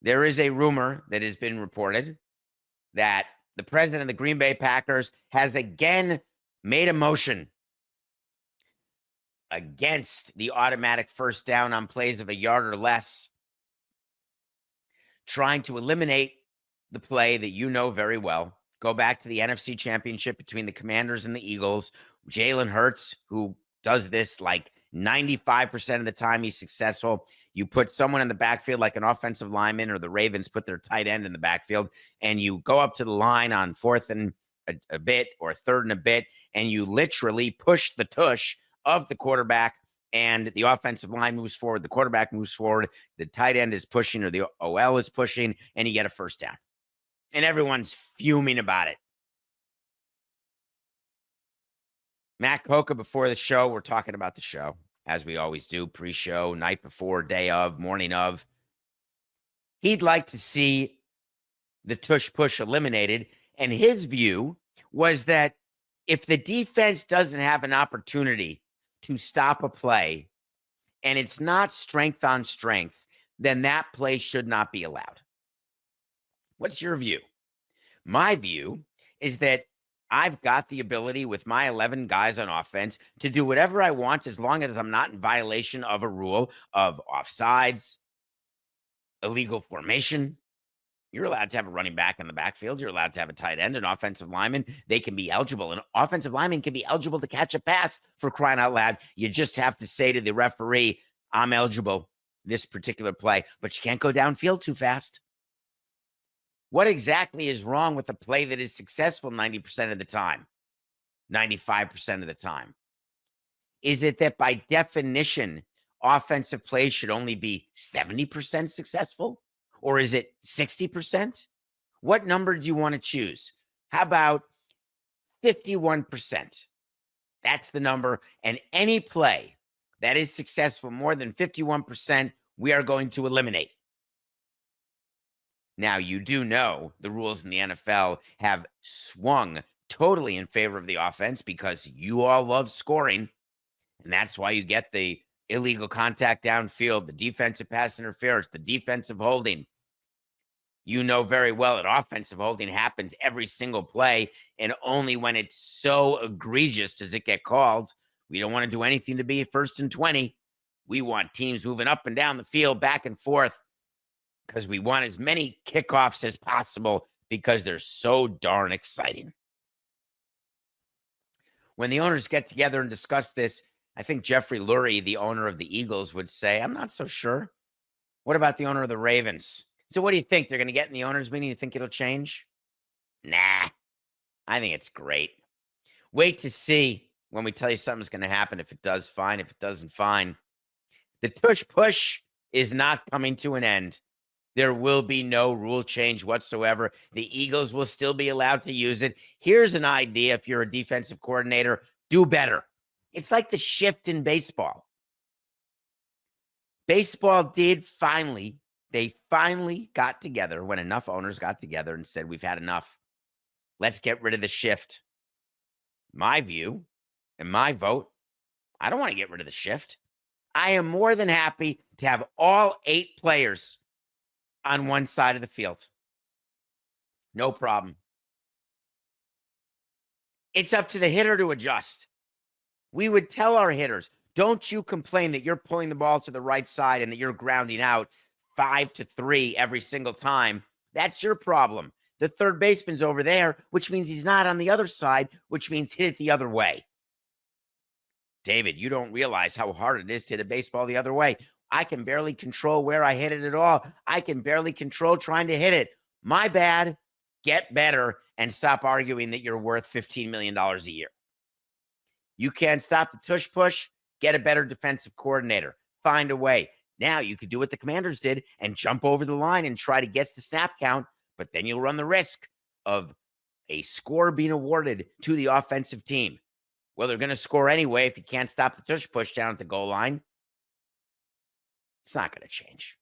There is a rumor that has been reported that the president of the Green Bay Packers has again made a motion against the automatic first down on plays of a yard or less, trying to eliminate the play that you know very well. Go back to the NFC Championship between the Commanders and the Eagles. Jalen Hurts, who does this like 95% of the time, he's successful. You put someone in the backfield like an offensive lineman, or the Ravens put their tight end in the backfield, and you go up to the line on fourth and a bit or third and a bit, and you literally push the tush of the quarterback, and the offensive line moves forward, the quarterback moves forward, the tight end is pushing, or the OL is pushing, and you get a first down. And everyone's fuming about it. Matt Coca, before the show, we're talking about the show, as we always do, pre-show, night before, day of, morning of. He'd like to see the tush push eliminated, and his view was that if the defense doesn't have an opportunity to stop a play, and it's not strength on strength, then that play should not be allowed. What's your view? My view is that I've got the ability with my 11 guys on offense to do whatever I want as long as I'm not in violation of a rule of offsides, illegal formation. You're allowed to have a running back in the backfield. You're allowed to have a tight end, an offensive lineman. They can be eligible. An offensive lineman can be eligible to catch a pass, for crying out loud. You just have to say to the referee, I'm eligible this particular play, but you can't go downfield too fast. What exactly is wrong with a play that is successful 90% of the time, 95% of the time? Is it that by definition, offensive plays should only be 70% successful? Or is it 60%? What number do you want to choose? How about 51%? That's the number. And any play that is successful more than 51%, we are going to eliminate. Now, you do know the rules in the NFL have swung totally in favor of the offense because you all love scoring. And that's why you get the illegal contact downfield, the defensive pass interference, the defensive holding. You know very well that offensive holding happens every single play, and only when it's so egregious does it get called. We don't want to do anything to be first and 20. We want teams moving up and down the field, back and forth, because we want as many kickoffs as possible because they're so darn exciting. When the owners get together and discuss this, I think Jeffrey Lurie, the owner of the Eagles, would say, I'm not so sure. What about the owner of the Ravens? So what do you think? They're going to get in the owners' meeting? You think it'll change? Nah, I think it's great. Wait to see when we tell you something's going to happen. If it does, fine. If it doesn't, fine. The tush push is not coming to an end. There will be no rule change whatsoever. The Eagles will still be allowed to use it. Here's an idea if you're a defensive coordinator. Do better. It's like the shift in baseball. Baseball did finally, they finally got together when enough owners got together and said, we've had enough. Let's get rid of the shift. My view and my vote, I don't want to get rid of the shift. I am more than happy to have all 8 players on one side of the field. No problem. It's up to the hitter to adjust. We would tell our hitters, don't you complain that you're pulling the ball to the right side and that you're grounding out 5-3 every single time. That's your problem. The third baseman's over there, which means he's not on the other side, which means hit it the other way. David, you don't realize how hard it is to hit a baseball the other way. I can barely control where I hit it at all. I can barely control trying to hit it. My bad. Get better and stop arguing that you're worth $15 million a year. You can't stop the tush push. Get a better defensive coordinator. Find a way. Now you could do what the Commanders did and jump over the line and try to guess the snap count, but then you'll run the risk of a score being awarded to the offensive team. Well, they're going to score anyway if you can't stop the tush push down at the goal line. It's not going to change.